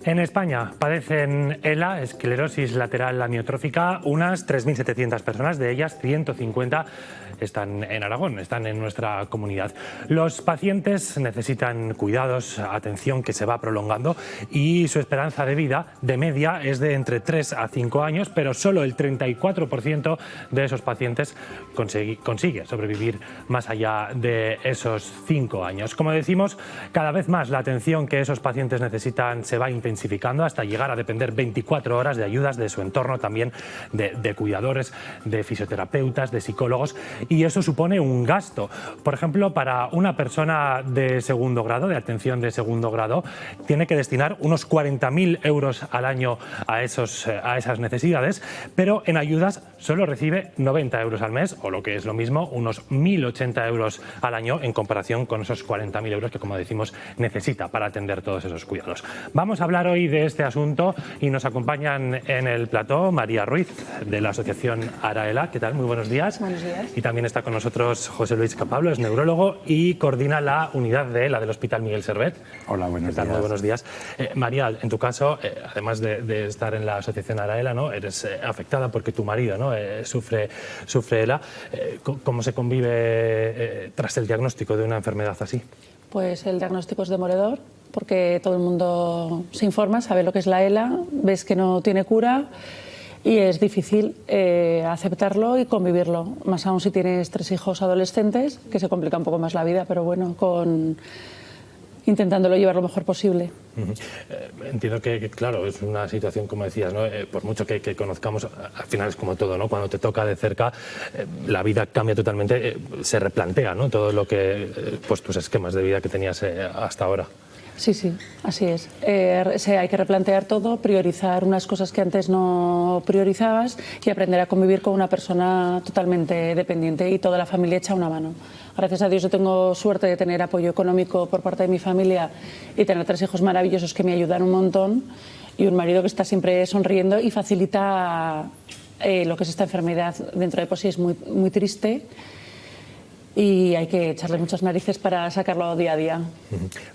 En España padecen ELA, esclerosis lateral amiotrófica, unas 3.700 personas, de ellas 150 están en Aragón, están en nuestra comunidad. Los pacientes necesitan cuidados, atención que se va prolongando y su esperanza de vida de media es de entre 3 a 5 años, pero solo el 34% de esos pacientes consigue sobrevivir más allá de esos 5 años. Como decimos, cada vez más la atención que esos pacientes necesitan se va intensificando hasta llegar a depender 24 horas de ayudas de su entorno, también de cuidadores, de fisioterapeutas, de psicólogos. Y eso supone un gasto. Por ejemplo, para una persona de segundo grado, de atención de segundo grado, tiene que destinar unos 40.000 euros al año a esas necesidades, pero en ayudas solo recibe 90 euros al mes, o lo que es lo mismo, unos 1.080 euros al año en comparación con esos 40.000 euros que, como decimos, necesita para atender todos esos cuidados. Vamos a hablar hoy de este asunto y nos acompañan en el plató María Ruiz, de la asociación Araela. ¿Qué tal? Muy buenos días. Buenos días. Y también está con nosotros José Luis Capablo, es neurólogo y coordina la unidad de ELA del Hospital Miguel Servet. Hola, buenos días. Muy buenos días. María, en tu caso, además de estar en la asociación Araela, ¿no?, eres afectada porque tu marido, ¿no?, sufre ELA. ¿Cómo se convive tras el diagnóstico de una enfermedad así? Pues el diagnóstico es demoledor porque todo el mundo se informa, sabe lo que es la ELA, ves que no tiene cura y es difícil aceptarlo y convivirlo. Más aún si tienes 3 hijos adolescentes, que se complica un poco más la vida, pero bueno, intentándolo llevar lo mejor posible. Entiendo que, claro, es una situación, como decías, ¿no?, por mucho que conozcamos, al final es como todo, ¿no?, cuando te toca de cerca, la vida cambia totalmente, se replantea, ¿no?, todo lo que, pues tus esquemas de vida que tenías hasta ahora. Sí, sí, así es. Hay que replantear todo, priorizar unas cosas que antes no priorizabas y aprender a convivir con una persona totalmente dependiente y toda la familia echa una mano. Gracias a Dios yo tengo suerte de tener apoyo económico por parte de mi familia y tener 3 hijos maravillosos que me ayudan un montón y un marido que está siempre sonriendo y facilita lo que es esta enfermedad. Dentro de por sí es muy, muy triste y hay que echarle muchas narices para sacarlo día a día.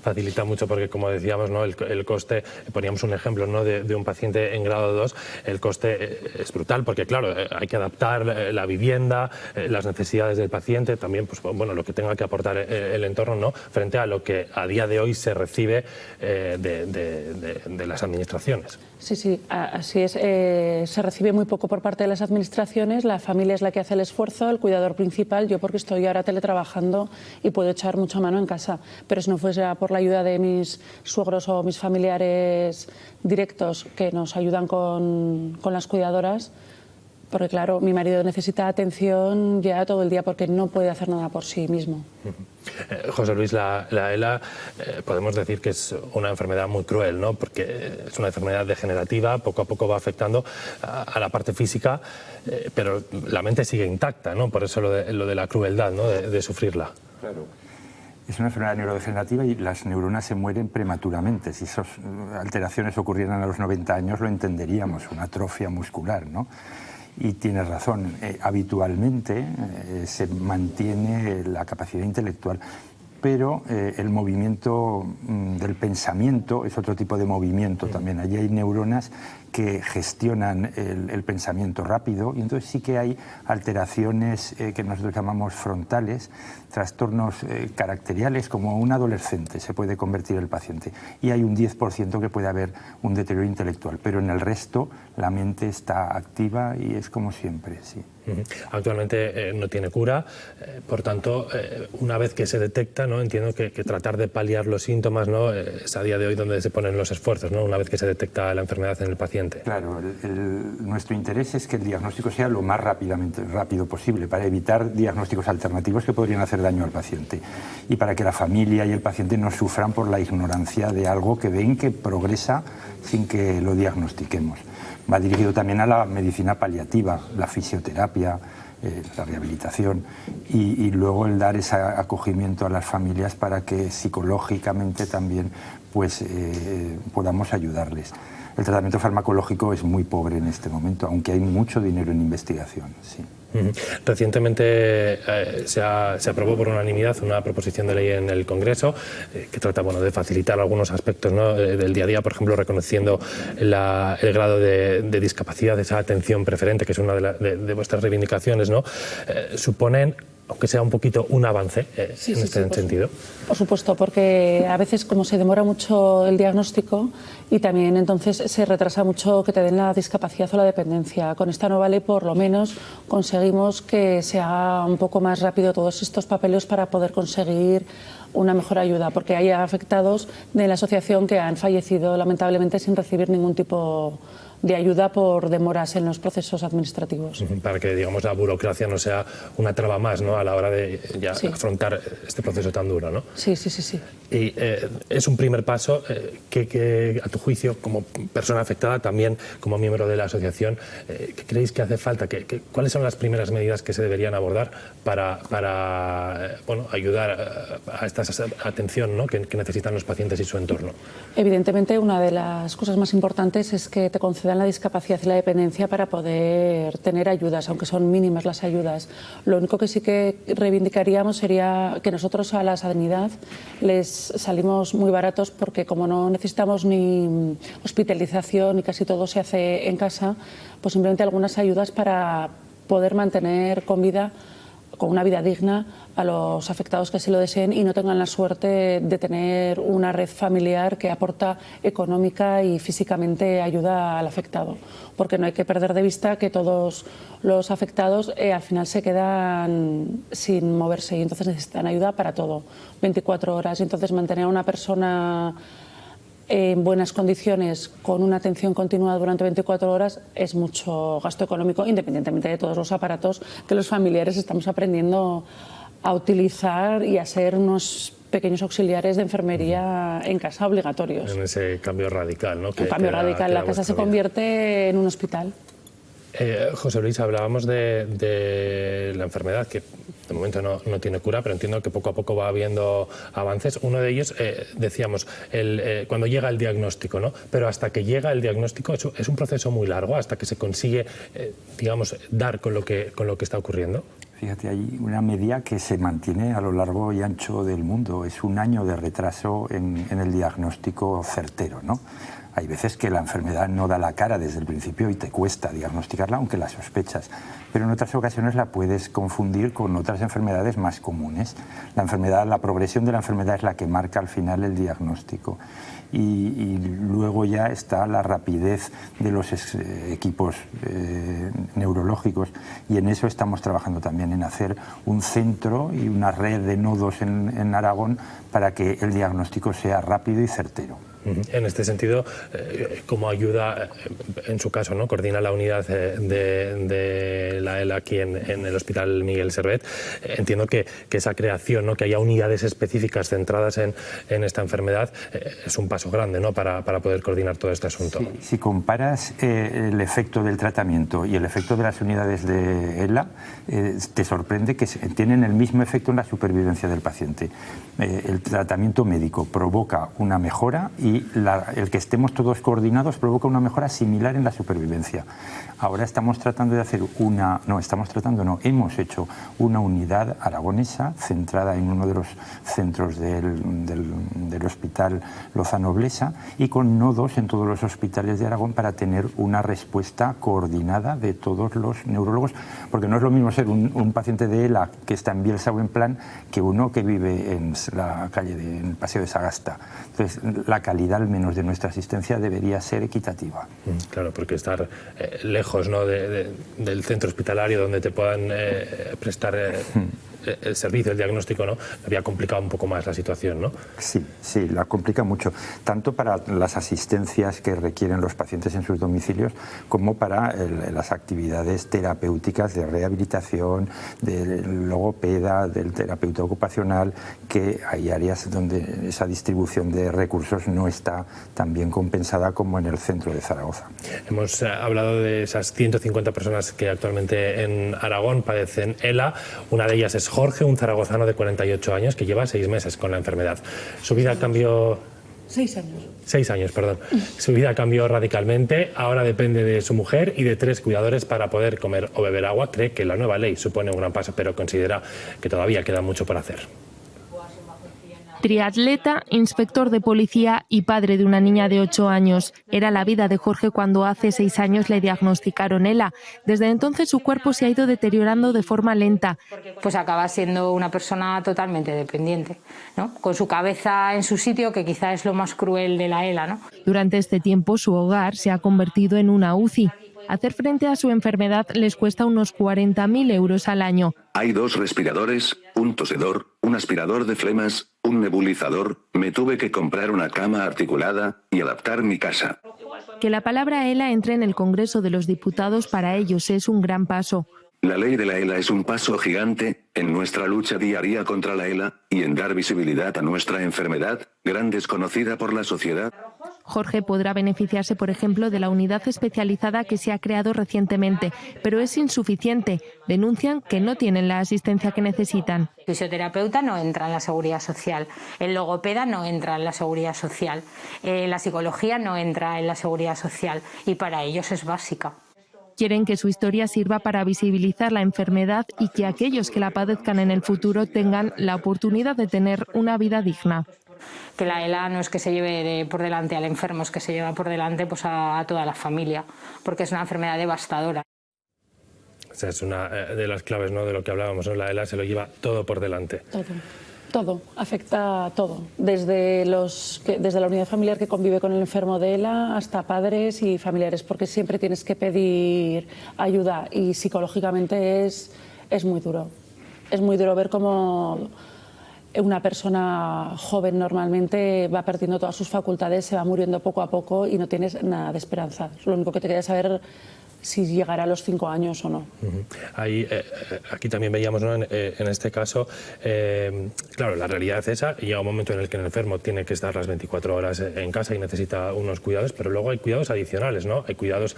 Facilita mucho porque, como decíamos, ¿no?, el coste, poníamos un ejemplo, ¿no?, de un paciente en grado 2, el coste es brutal porque, claro, hay que adaptar la vivienda, las necesidades del paciente, también, pues, bueno, lo que tenga que aportar el entorno, ¿no?, frente a lo que a día de hoy se recibe de las administraciones. Sí, sí, así es. Se recibe muy poco por parte de las administraciones, la familia es la que hace el esfuerzo, el cuidador principal, yo porque estoy ahora teletrabajando y puedo echar mucha mano en casa, pero si no fuese por la ayuda de mis suegros o mis familiares directos que nos ayudan con las cuidadoras, porque claro, mi marido necesita atención ya todo el día porque no puede hacer nada por sí mismo. José Luis, la ELA podemos decir que es una enfermedad muy cruel, ¿no?, porque es una enfermedad degenerativa, poco a poco va afectando a la parte física, pero la mente sigue intacta, ¿no?, por eso lo de la crueldad, ¿no?, de sufrirla. Claro. Es una enfermedad neurodegenerativa y las neuronas se mueren prematuramente. Si esas alteraciones ocurrieran a los 90 años lo entenderíamos, una atrofia muscular, ¿no? Y tienes razón, habitualmente se mantiene la capacidad intelectual, pero el movimiento del pensamiento es otro tipo de movimiento también. Allí hay neuronas que gestionan el pensamiento rápido y entonces sí que hay alteraciones que nosotros llamamos frontales, trastornos caracteriales, como un adolescente se puede convertir el paciente, y hay un 10% que puede haber un deterioro intelectual, pero en el resto la mente está activa y es como siempre, sí. Actualmente no tiene cura, por tanto, una vez que se detecta, ¿no?, entiendo que tratar de paliar los síntomas, ¿no?, es a día de hoy donde se ponen los esfuerzos, ¿no?, una vez que se detecta la enfermedad en el paciente. Claro, nuestro interés es que el diagnóstico sea lo más rápido posible, para evitar diagnósticos alternativos que podrían hacer daño al paciente y para que la familia y el paciente no sufran por la ignorancia de algo que ven que progresa sin que lo diagnostiquemos. Va dirigido también a la medicina paliativa, la fisioterapia, la rehabilitación y luego el dar ese acogimiento a las familias para que psicológicamente también pues, podamos ayudarles. el tratamiento farmacológico es muy pobre en este momento, aunque hay mucho dinero en investigación. Sí. Recientemente se aprobó por unanimidad una proposición de ley en el Congreso que trata de facilitar algunos aspectos, ¿no?, del día a día, por ejemplo, reconociendo el grado de discapacidad, esa atención preferente, que es una de vuestras reivindicaciones, ¿no? Suponen, aunque sea un poquito, un avance en este sentido. Por supuesto, porque a veces como se demora mucho el diagnóstico y también entonces se retrasa mucho que te den la discapacidad o la dependencia. Con esta nueva ley por lo menos conseguimos que se haga un poco más rápido todos estos papeles para poder conseguir una mejor ayuda, porque hay afectados de la asociación que han fallecido lamentablemente sin recibir ningún tipo de ayuda por demoras en los procesos administrativos. Para que, digamos, la burocracia no sea una traba más, ¿no?, a la hora de afrontar este proceso tan duro, ¿no? Sí. Y es un primer paso que, a tu juicio, como persona afectada, también como miembro de la asociación, ¿qué creéis que hace falta? ¿Cuáles son las primeras medidas que se deberían abordar para ayudar a esta atención, ¿no?, que necesitan los pacientes y su entorno? Evidentemente, una de las cosas más importantes es que te concedan la discapacidad y la dependencia para poder tener ayudas, aunque son mínimas las ayudas. Lo único que sí que reivindicaríamos sería que nosotros a la sanidad les salimos muy baratos, porque como no necesitamos ni hospitalización y casi todo se hace en casa, pues simplemente algunas ayudas para poder mantener con una vida digna a los afectados que así lo deseen y no tengan la suerte de tener una red familiar que aporta económica y físicamente ayuda al afectado. Porque no hay que perder de vista que todos los afectados al final se quedan sin moverse y entonces necesitan ayuda para todo, 24 horas. Y entonces mantener a una persona en buenas condiciones, con una atención continua durante 24 horas, es mucho gasto económico, independientemente de todos los aparatos que los familiares estamos aprendiendo a utilizar y a ser unos pequeños auxiliares de enfermería en casa obligatorios. En ese cambio radical, ¿no? Un cambio radical, la casa se convierte en un hospital. José Luis, hablábamos de la enfermedad, que de momento no tiene cura, pero entiendo que poco a poco va habiendo avances. Uno de ellos, decíamos, cuando llega el diagnóstico, ¿no? Pero hasta que llega el diagnóstico es un proceso muy largo, hasta que se consigue, digamos, dar con lo que está ocurriendo. Fíjate, hay una media que se mantiene a lo largo y ancho del mundo. Es 1 año de retraso en el diagnóstico certero, ¿no? Hay veces que la enfermedad no da la cara desde el principio y te cuesta diagnosticarla, aunque la sospechas. Pero en otras ocasiones la puedes confundir con otras enfermedades más comunes. La progresión de la enfermedad es la que marca al final el diagnóstico. Y luego ya está la rapidez de los equipos neurológicos, y en eso estamos trabajando también, en hacer un centro y una red de nodos en Aragón para que el diagnóstico sea rápido y certero. En este sentido, como ayuda, en su caso, ¿no?, coordina la unidad de la ELA aquí en el Hospital Miguel Servet. Entiendo que esa creación, ¿no?, que haya unidades específicas centradas en esta enfermedad, es un paso grande, ¿no?, para poder coordinar todo este asunto. Sí, si comparas el efecto del tratamiento y el efecto de las unidades de ELA, te sorprende que tienen el mismo efecto en la supervivencia del paciente. El tratamiento médico provoca una mejora y el que estemos todos coordinados provoca una mejora similar en la supervivencia. Ahora estamos tratando de hacer hemos hecho una unidad aragonesa centrada en uno de los centros del Hospital Lozano Blesa y con nodos en todos los hospitales de Aragón para tener una respuesta coordinada de todos los neurólogos, porque no es lo mismo ser un paciente de ELA que está en Bielsa o en Plan que uno que vive en la calle en el Paseo de Sagasta. Entonces, la calidad al menos de nuestra asistencia debería ser equitativa. Claro, porque estar lejos, ¿no?, del centro hospitalario donde te puedan prestar el servicio, el diagnóstico, ¿no?, había complicado un poco más la situación, ¿no? Sí, la complica mucho, tanto para las asistencias que requieren los pacientes en sus domicilios como para las actividades terapéuticas de rehabilitación, del logopeda, del terapeuta ocupacional, que hay áreas donde esa distribución de recursos no está tan bien compensada como en el centro de Zaragoza. Hemos hablado de esas 150 personas que actualmente en Aragón padecen ELA. Una de ellas es Jorge, un zaragozano de 48 años que lleva 6 meses con la enfermedad. Su vida cambió 6 años. 6 años, perdón. Su vida cambió radicalmente, ahora depende de su mujer y de 3 cuidadores para poder comer o beber agua. Cree que la nueva ley supone un gran paso, pero considera que todavía queda mucho por hacer. Triatleta, inspector de policía y padre de una niña de 8 años. Era la vida de Jorge cuando hace 6 años le diagnosticaron ELA. Desde entonces su cuerpo se ha ido deteriorando de forma lenta. Pues acaba siendo una persona totalmente dependiente, ¿no? Con su cabeza en su sitio, que quizá es lo más cruel de la ELA, ¿no? Durante este tiempo su hogar se ha convertido en una UCI. Hacer frente a su enfermedad les cuesta unos 40.000 euros al año. Hay 2 respiradores, un tosedor, un aspirador de flemas, un nebulizador. Me tuve que comprar una cama articulada y adaptar mi casa. Que la palabra ELA entre en el Congreso de los Diputados para ellos es un gran paso. La ley de la ELA es un paso gigante en nuestra lucha diaria contra la ELA y en dar visibilidad a nuestra enfermedad, gran desconocida por la sociedad. Jorge podrá beneficiarse, por ejemplo, de la unidad especializada que se ha creado recientemente, pero es insuficiente. Denuncian que no tienen la asistencia que necesitan. El fisioterapeuta no entra en la seguridad social, el logopeda no entra en la seguridad social, la psicología no entra en la seguridad social y para ellos es básica. Quieren que su historia sirva para visibilizar la enfermedad y que aquellos que la padezcan en el futuro tengan la oportunidad de tener una vida digna. Que la ELA no es que se lleve por delante al enfermo, es que se lleva por delante pues, a toda la familia, porque es una enfermedad devastadora. Esa es una de las claves, ¿no?, de lo que hablábamos, ¿no? La ELA se lo lleva todo por delante. Todo, afecta a todo, desde la unidad familiar que convive con el enfermo de ELA hasta padres y familiares, porque siempre tienes que pedir ayuda y psicológicamente es muy duro. Es muy duro ver cómo una persona joven normalmente va perdiendo todas sus facultades, se va muriendo poco a poco y no tienes nada de esperanza. Lo único que te queda saber si llegará a los 5 años o no. Aquí también veíamos, ¿no?, en este caso, claro, la realidad es esa, y llega un momento en el que el enfermo tiene que estar las 24 horas en casa y necesita unos cuidados, pero luego hay cuidados adicionales, ¿no? Hay cuidados,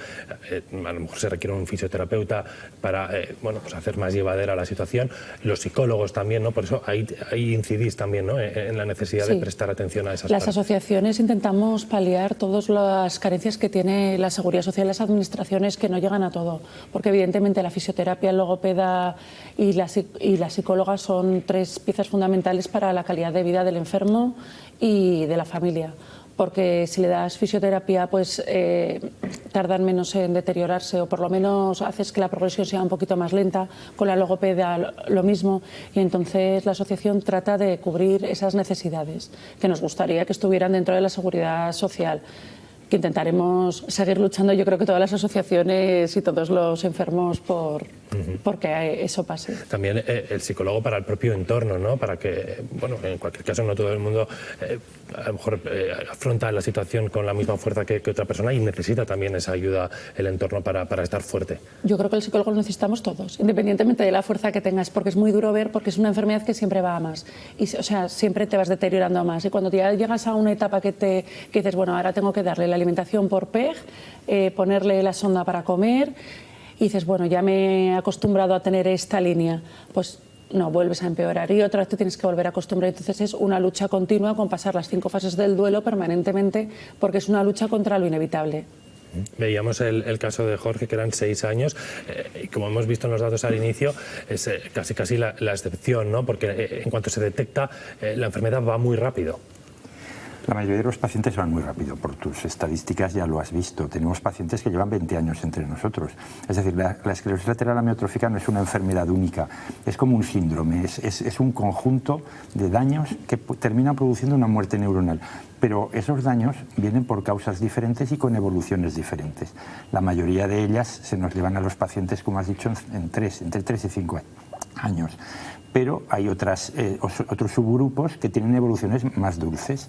a lo mejor se requiere un fisioterapeuta para bueno, pues hacer más llevadera la situación, los psicólogos también, ¿no? Por eso ahí incidís también, ¿no?, en la necesidad de prestar atención a esas Las asociaciones intentamos paliar todas las carencias que tiene la Seguridad Social y las administraciones, que no llegan a todo, porque evidentemente la fisioterapia, el logopeda y la psicóloga son 3 piezas fundamentales para la calidad de vida del enfermo y de la familia, porque si le das fisioterapia pues tardan menos en deteriorarse, o por lo menos haces que la progresión sea un poquito más lenta. Con la logopeda lo mismo, y entonces la asociación trata de cubrir esas necesidades que nos gustaría que estuvieran dentro de la seguridad social, que intentaremos seguir luchando, yo creo que todas las asociaciones y todos los enfermos porque eso pase. También el psicólogo para el propio entorno, ¿no? Para que, bueno, en cualquier caso no todo el mundo a lo mejor afronta la situación con la misma fuerza que otra persona, y necesita también esa ayuda el entorno para estar fuerte. Yo creo que el psicólogo lo necesitamos todos, independientemente de la fuerza que tengas, porque es muy duro ver, porque es una enfermedad que siempre va a más, y, o sea, siempre te vas deteriorando más, y cuando ya llegas a una etapa que dices, bueno, ahora tengo que darle la alimentación por PEG, ponerle la sonda para comer, y dices, bueno, ya me he acostumbrado a tener esta línea, pues no, vuelves a empeorar y otra vez te tienes que volver a acostumbrar. Entonces es una lucha continua con pasar las 5 fases del duelo permanentemente, porque es una lucha contra lo inevitable. Veíamos el caso de Jorge, que eran 6 años, y como hemos visto en los datos al inicio, es casi la excepción, ¿no? Porque en cuanto se detecta, la enfermedad va muy rápido. La mayoría de los pacientes van muy rápido, por tus estadísticas ya lo has visto. Tenemos pacientes que llevan 20 años entre nosotros. Es decir, la esclerosis lateral amiotrófica no es una enfermedad única, es como un síndrome, es un conjunto de daños que terminan produciendo una muerte neuronal. Pero esos daños vienen por causas diferentes y con evoluciones diferentes. La mayoría de ellas se nos llevan a los pacientes, como has dicho, entre 3 y 5 años. Pero hay otros subgrupos que tienen evoluciones más dulces.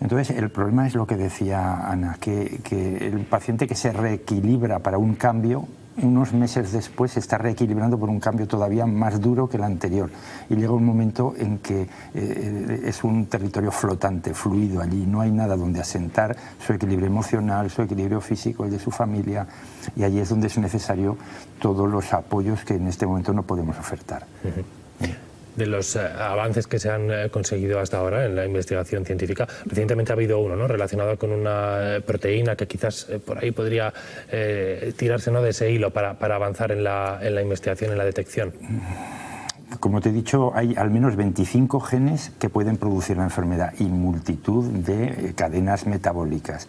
Entonces, el problema es lo que decía Ana, que el paciente que se reequilibra para un cambio, unos meses después se está reequilibrando por un cambio todavía más duro que el anterior. Y llega un momento en que es un territorio flotante, fluido allí, no hay nada donde asentar su equilibrio emocional, su equilibrio físico, el de su familia, y allí es donde es necesario todos los apoyos que en este momento no podemos ofertar. Veíamos el caso de Jorge, que eran 6 años, y como hemos visto en los datos al inicio, es casi la excepción, ¿no? Porque en cuanto se detecta, la enfermedad va muy rápido. de los avances que se han conseguido hasta ahora en la investigación científica. Recientemente ha habido uno, ¿no?, relacionado con una proteína que quizás por ahí podría tirarse, ¿no?, de ese hilo para avanzar en la investigación, en la detección. Como te he dicho, hay al menos 25 genes que pueden producir la enfermedad y multitud de cadenas metabólicas.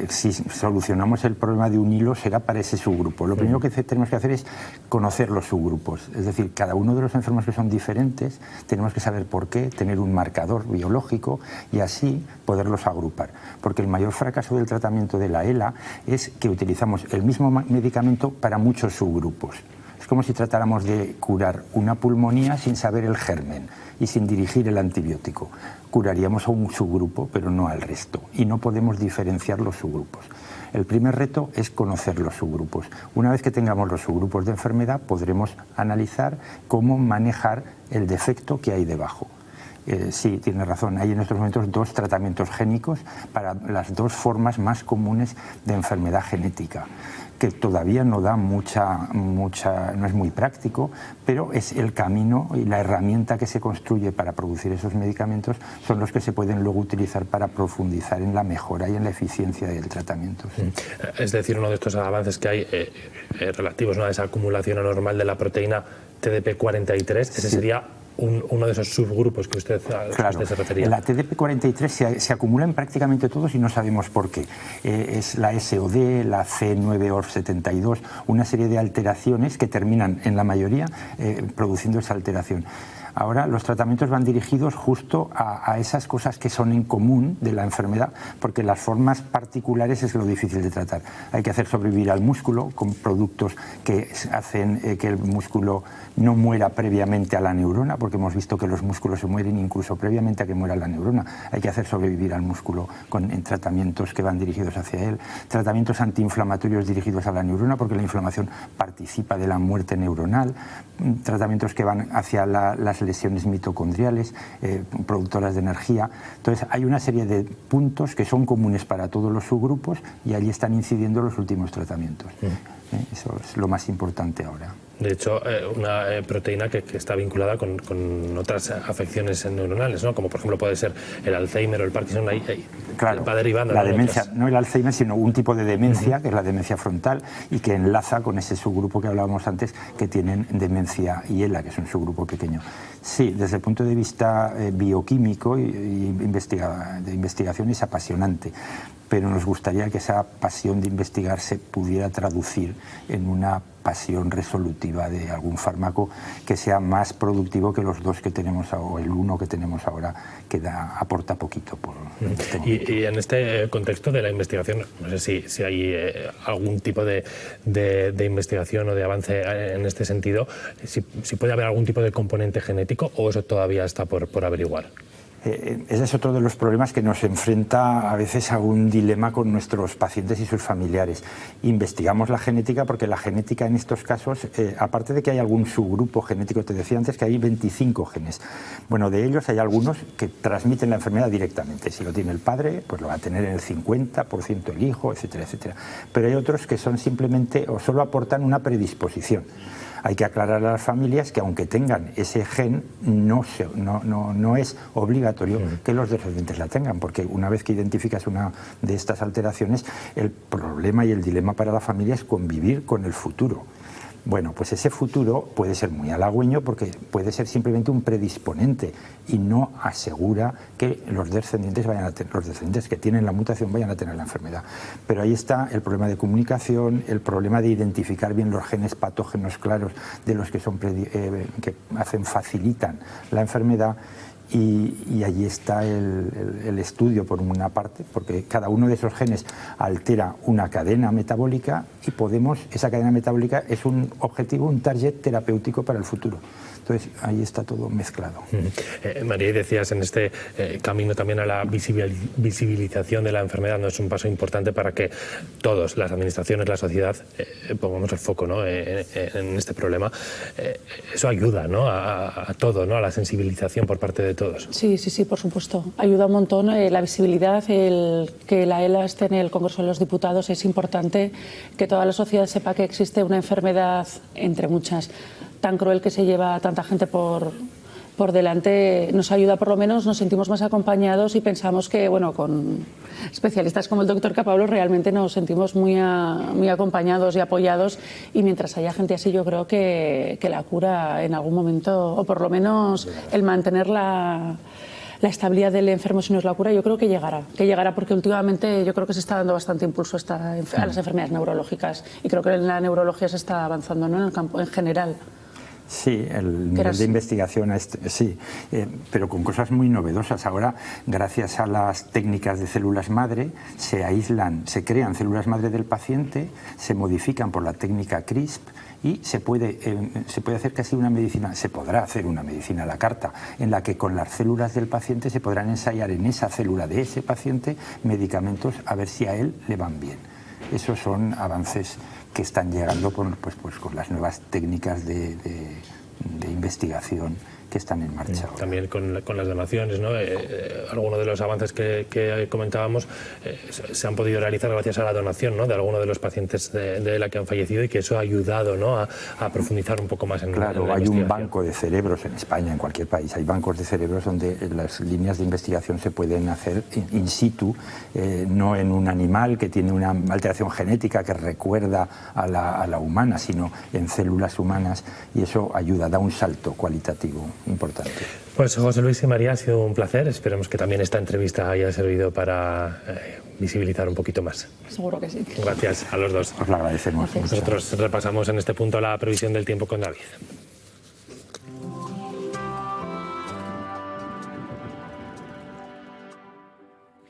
Si solucionamos el problema de un hilo, será para ese subgrupo. Lo primero que tenemos que hacer es conocer los subgrupos. Es decir, cada uno de los enfermos que son diferentes, tenemos que saber por qué, tener un marcador biológico y así poderlos agrupar. Porque el mayor fracaso del tratamiento de la ELA es que utilizamos el mismo medicamento para muchos subgrupos. Es como si tratáramos de curar una pulmonía sin saber el germen y sin dirigir el antibiótico. Curaríamos a un subgrupo, pero no al resto, y no podemos diferenciar los subgrupos. El primer reto es conocer los subgrupos. Una vez que tengamos los subgrupos de enfermedad, podremos analizar cómo manejar el defecto que hay debajo. Sí, tiene razón, hay en estos momentos 2 tratamientos génicos para las 2 formas más comunes de enfermedad genética, que todavía no da no es muy práctico, pero es el camino y la herramienta que se construye para producir esos medicamentos son los que se pueden luego utilizar para profundizar en la mejora y en la eficiencia del tratamiento. Sí. Es decir, uno de estos avances que hay relativos, ¿no?, a esa acumulación anormal de la proteína TDP43, ese sería uno de esos subgrupos que usted se refería. La TDP43 se acumula en prácticamente todos y no sabemos por qué. Es la SOD, la C9ORF72, una serie de alteraciones que terminan en la mayoría produciendo esa alteración. Ahora los tratamientos van dirigidos justo a esas cosas que son en común de la enfermedad, porque las formas particulares es lo difícil de tratar. Hay que hacer sobrevivir al músculo con productos que hacen que el músculo no muera previamente a la neurona, porque hemos visto que los músculos se mueren incluso previamente a que muera la neurona. Hay que hacer sobrevivir al músculo en tratamientos que van dirigidos hacia él. Tratamientos antiinflamatorios dirigidos a la neurona, porque la inflamación participa de la muerte neuronal. Tratamientos que van hacia las lesiones mitocondriales, productoras de energía. Entonces hay una serie de puntos que son comunes para todos los subgrupos y allí están incidiendo los últimos tratamientos. Eso es lo más importante ahora. De hecho, una proteína que está vinculada con otras afecciones neuronales, ¿no?, como por ejemplo puede ser el Alzheimer o el Parkinson, claro, va derivando. La demencia, no el Alzheimer, sino un tipo de demencia, que es la demencia frontal, y que enlaza con ese subgrupo que hablábamos antes, que tienen demencia y ELA, que es un subgrupo pequeño. Sí, desde el punto de vista bioquímico y de investigación es apasionante, pero nos gustaría que esa pasión de investigar se pudiera traducir en una pasión resolutiva de algún fármaco que sea más productivo que los 2 que tenemos o el 1 que tenemos ahora, que aporta poquito. Y en este contexto de la investigación, no sé si hay algún tipo de investigación o de avance en este sentido, si puede haber algún tipo de componente genético o eso todavía está por averiguar. Ese es otro de los problemas que nos enfrenta a veces a un dilema con nuestros pacientes y sus familiares. Investigamos la genética porque la genética en estos casos, aparte de que hay algún subgrupo genético, te decía antes que hay 25 genes. Bueno, de ellos hay algunos que transmiten la enfermedad directamente. Si lo tiene el padre, pues lo va a tener en el 50% el hijo, etcétera, etcétera. Pero hay otros que son simplemente o solo aportan una predisposición. Hay que aclarar a las familias que aunque tengan ese gen, no es obligatorio que los descendientes la tengan, porque una vez que identificas una de estas alteraciones, el problema y el dilema para la familia es convivir con el futuro. Bueno, pues ese futuro puede ser muy halagüeño porque puede ser simplemente un predisponente y no asegura que los descendientes que tienen la mutación vayan a tener la enfermedad. Pero ahí está el problema de comunicación, el problema de identificar bien los genes patógenos claros de los que facilitan la enfermedad. Y allí está el estudio por una parte, porque cada uno de esos genes altera una cadena metabólica y esa cadena metabólica es un objetivo, un target terapéutico para el futuro. Entonces ahí está todo mezclado. María, y decías en este camino también a la visibilización de la enfermedad, ¿no? Es un paso importante para que todos, las administraciones, la sociedad, pongamos el foco, ¿no?, en este problema. Eso ayuda, ¿no?, a todo, ¿no?, a la sensibilización por parte de todos. Sí, por supuesto. Ayuda un montón la visibilidad, el que la ELA esté en el Congreso de los Diputados. Es importante que toda la sociedad sepa que existe una enfermedad, entre muchas, tan cruel que se lleva a tanta gente por por delante nos ayuda, por lo menos nos sentimos más acompañados y pensamos que, bueno, con especialistas como el doctor Capablo realmente nos sentimos muy acompañados y apoyados, y mientras haya gente así yo creo que la cura en algún momento, o por lo menos el mantener la estabilidad del enfermo si no es la cura, yo creo que llegará porque últimamente yo creo que se está dando bastante impulso a las enfermedades neurológicas, y creo que en la neurología se está avanzando, ¿no?, en el campo en general. Sí, el nivel de investigación, sí, pero con cosas muy novedosas. Ahora, gracias a las técnicas de células madre, se crean células madre del paciente, se modifican por la técnica CRISP y se puede hacer casi una medicina, se podrá hacer una medicina a la carta, en la que con las células del paciente se podrán ensayar en esa célula de ese paciente medicamentos a ver si a él le van bien. Esos son avances que están llegando con las nuevas técnicas de investigación que están en marcha ahora. También con las donaciones, ¿no? Algunos de los avances que comentábamos se han podido realizar gracias a la donación, ¿no?, de algunos de los pacientes de ELA que han fallecido, y que eso ha ayudado, ¿no?, a profundizar un poco más en la hay un banco de cerebros en España, en cualquier país, hay bancos de cerebros donde las líneas de investigación se pueden hacer in situ, no en un animal que tiene una alteración genética que recuerda a la humana, sino en células humanas, y eso ayuda, da un salto cualitativo importante. Pues José Luis y María, ha sido un placer. Esperemos que también esta entrevista haya servido para visibilizar un poquito más. Seguro que sí. Gracias a los dos. Os lo agradecemos. Nosotros repasamos en este punto la previsión del tiempo con David.